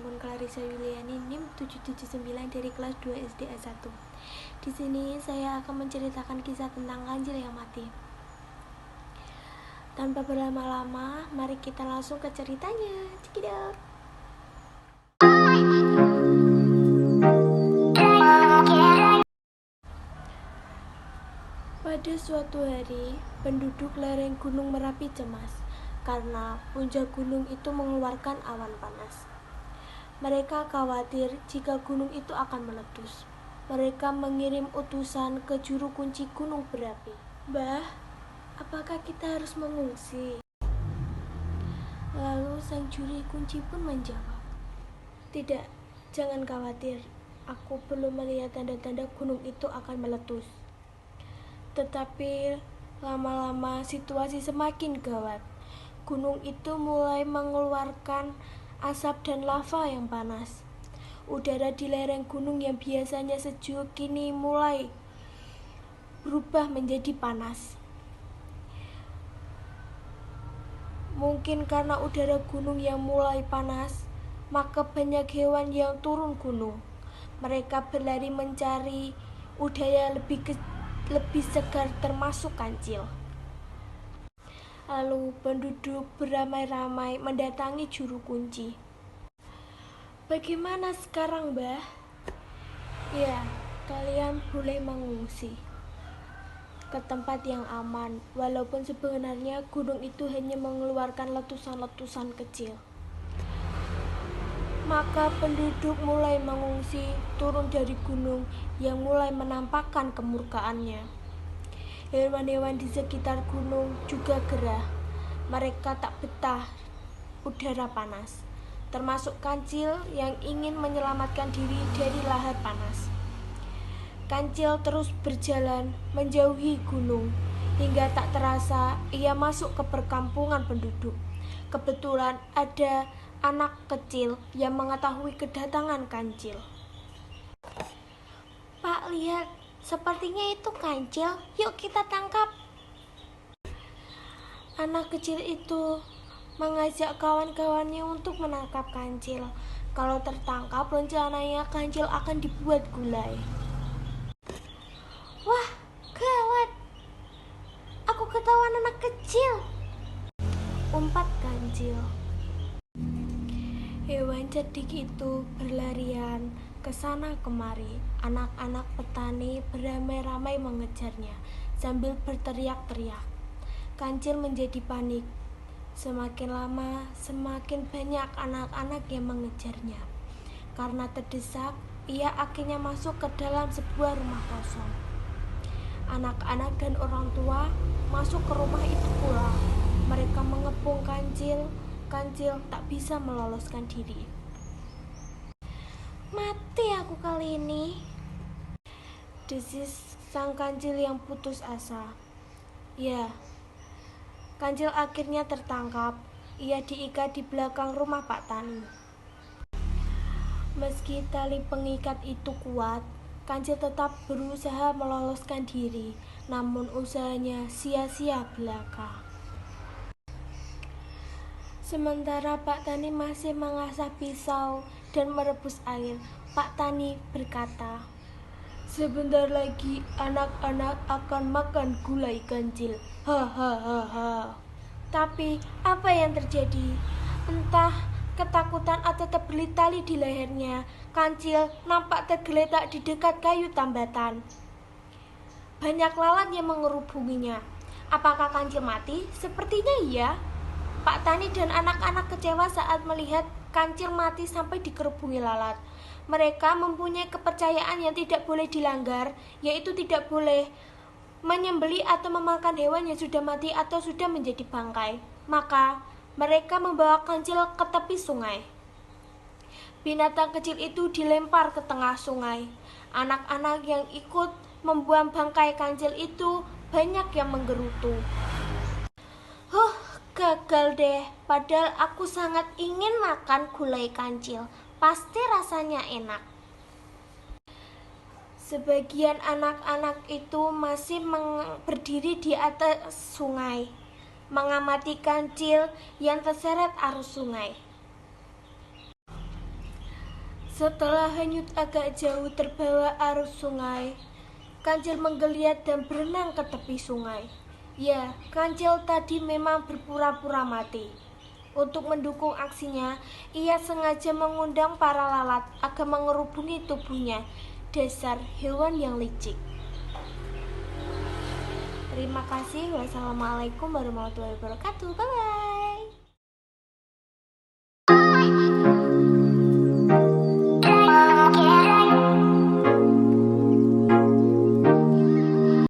telepon Clarissa Yuliani NIM 779 dari kelas 2 SD A1. Di sini saya akan menceritakan kisah tentang kancil yang mati. Tanpa berlama-lama, mari kita langsung ke ceritanya. Cekidot. Pada suatu hari, penduduk lereng Gunung Merapi cemas karena puncak gunung itu mengeluarkan awan panas. Mereka khawatir jika gunung itu akan meletus. Mereka mengirim utusan ke juru kunci gunung berapi. "Mbah, apakah kita harus mengungsi?" Lalu sang juru kunci pun menjawab, "Tidak, jangan khawatir. Aku belum melihat tanda-tanda gunung itu akan meletus." Tetapi lama-lama situasi semakin gawat. Gunung itu mulai mengeluarkan asap dan lava yang panas. Udara di lereng gunung yang biasanya sejuk kini mulai berubah menjadi panas. Mungkin karena udara gunung yang mulai panas, maka banyak hewan yang turun gunung. Mereka berlari mencari udara lebih segar, termasuk kancil. Lalu penduduk beramai-ramai mendatangi juru kunci. "Bagaimana sekarang, Mbah?" "Ya, kalian boleh mengungsi ke tempat yang aman, walaupun sebenarnya gunung itu hanya mengeluarkan letusan-letusan kecil." Maka penduduk mulai mengungsi turun dari gunung yang mulai menampakkan kemurkaannya. Hewan-hewan di sekitar gunung juga gerah. Mereka tak betah udara panas, termasuk kancil yang ingin menyelamatkan diri dari lahar panas. Kancil terus berjalan menjauhi gunung, hingga tak terasa ia masuk ke perkampungan penduduk. Kebetulan ada anak kecil yang mengetahui kedatangan kancil. "Pak, lihat, sepertinya itu kancil. Yuk kita tangkap." Anak kecil itu mengajak kawan-kawannya untuk menangkap kancil. Kalau tertangkap, rencananya kancil akan dibuat gulai. "Wah, gawat! Aku ketahuan anak kecil!" umpat kancil. Hewan cerdik itu berlarian ke sana kemari. Anak-anak petani beramai-ramai mengejarnya sambil berteriak-teriak. Kancil menjadi panik. Semakin lama, semakin banyak anak-anak yang mengejarnya. Karena terdesak, ia akhirnya masuk ke dalam sebuah rumah kosong. Anak-anak dan orang tua masuk ke rumah itu pula. Mereka mengepung kancil. Kancil tak bisa meloloskan diri. "Mati aku kali ini," desis sang kancil yang putus asa. Ya, kancil akhirnya tertangkap. Ia diikat di belakang rumah Pak Tani. Meski tali pengikat itu kuat, kancil tetap berusaha meloloskan diri. Namun usahanya sia-sia belaka. Sementara Pak Tani masih mengasah pisau dan merebus air, Pak Tani berkata, "Sebentar lagi anak-anak akan makan gulai kancil. Hahaha." Tapi apa yang terjadi? Entah ketakutan atau terbelit tali di lehernya, kancil nampak tergeletak di dekat kayu tambatan. Banyak lalat yang mengerubunginya. Apakah kancil mati? Sepertinya iya. Pak Tani dan anak-anak kecewa saat melihat kancil mati sampai dikerubungi lalat. Mereka mempunyai kepercayaan yang tidak boleh dilanggar, yaitu tidak boleh menyembelih atau memakan hewan yang sudah mati atau sudah menjadi bangkai. Maka mereka membawa kancil ke tepi sungai. Binatang kecil itu dilempar ke tengah sungai. Anak-anak yang ikut membuang bangkai kancil itu banyak yang menggerutu. Gagal deh, padahal aku sangat ingin makan gulai kancil. Pasti rasanya enak." Sebagian anak-anak itu masih berdiri di atas sungai, mengamati kancil yang terseret arus sungai. Setelah hanyut agak jauh terbawa arus sungai, Kancil menggeliat dan berenang ke tepi sungai. Ya, Kancil tadi memang berpura-pura mati. Untuk mendukung aksinya, ia sengaja mengundang para lalat agar mengerubungi tubuhnya. Dasar hewan yang licik. Terima kasih. Wassalamualaikum warahmatullahi wabarakatuh. Bye-bye.